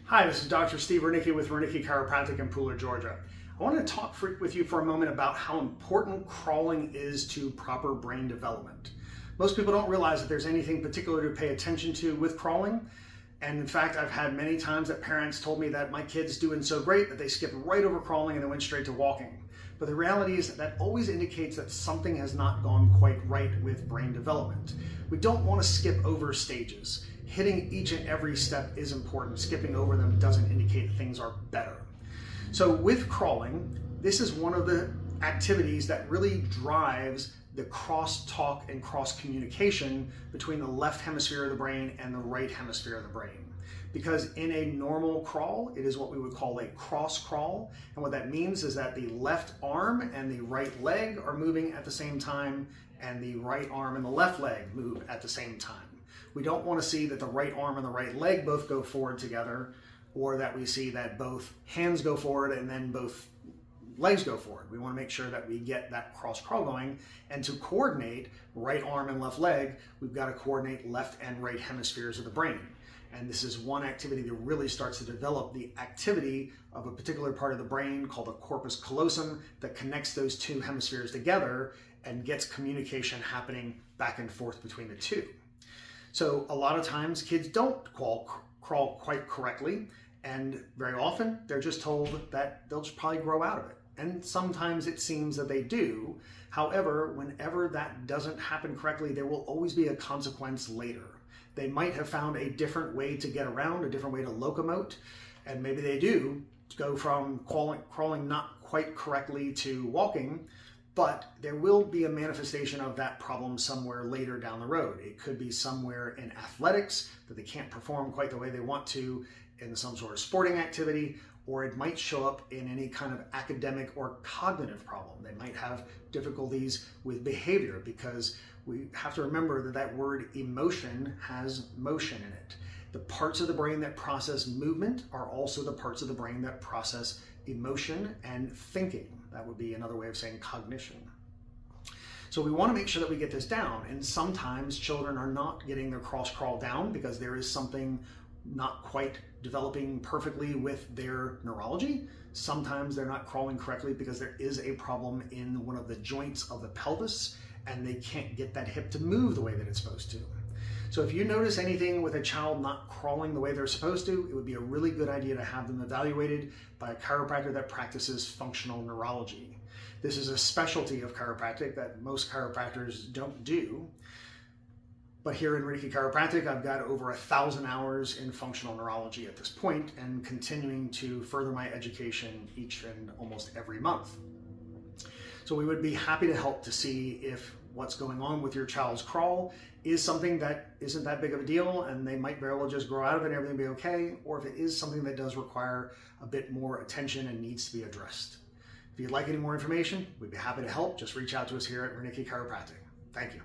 Hi, this is Dr. Steve Ranicki with Ranicki Chiropractic in Pooler, Georgia. I want to talk with you for a moment about how important crawling is to proper brain development. Most people don't realize that there's anything particular to pay attention to with crawling. And in fact, I've had many times that parents told me that my kid's doing so great that they skipped right over crawling and they went straight to walking. But the reality is that always indicates that something has not gone quite right with brain development. We don't want to skip over stages. Hitting each and every step is important. Skipping over them doesn't indicate things are better. So with crawling, this is one of the activities that really drives the cross-talk and cross-communication between the left hemisphere of the brain and the right hemisphere of the brain. Because in a normal crawl, it is what we would call a cross crawl. And what that means is that the left arm and the right leg are moving at the same time, and the right arm and the left leg move at the same time. We don't want to see that the right arm and the right leg both go forward together, or that we see that both hands go forward and then both legs go forward. We want to make sure that we get that cross crawl going, and to coordinate right arm and left leg, we've got to coordinate left and right hemispheres of the brain. And this is one activity that really starts to develop the activity of a particular part of the brain called the corpus callosum that connects those two hemispheres together and gets communication happening back and forth between the two. So a lot of times kids don't crawl quite correctly, and very often they're just told that they'll just probably grow out of it. And sometimes it seems that they do. However, whenever that doesn't happen correctly, there will always be a consequence later. They might have found a different way to get around, a different way to locomote, and maybe they do go from crawling not quite correctly to walking, but there will be a manifestation of that problem somewhere later down the road. It could be somewhere in athletics that they can't perform quite the way they want to in some sort of sporting activity, or it might show up in any kind of academic or cognitive problem. They might have difficulties with behavior, because we have to remember that that word emotion has motion in it. The parts of the brain that process movement are also the parts of the brain that process emotion and thinking. That would be another way of saying cognition. So we want to make sure that we get this down, and sometimes children are not getting their cross crawl down because there is something not quite developing perfectly with their neurology. Sometimes they're not crawling correctly because there is a problem in one of the joints of the pelvis and they can't get that hip to move the way that it's supposed to. So if you notice anything with a child not crawling the way they're supposed to, it would be a really good idea to have them evaluated by a chiropractor that practices functional neurology. This is a specialty of chiropractic that most chiropractors don't do. But here in Ranicki Chiropractic, I've got over 1,000 hours in functional neurology at this point, and continuing to further my education each and almost every month. So we would be happy to help to see if what's going on with your child's crawl is something that isn't that big of a deal and they might very well just grow out of it and everything be okay, or if it is something that does require a bit more attention and needs to be addressed. If you'd like any more information, we'd be happy to help. Just reach out to us here at Ranicki Chiropractic. Thank you.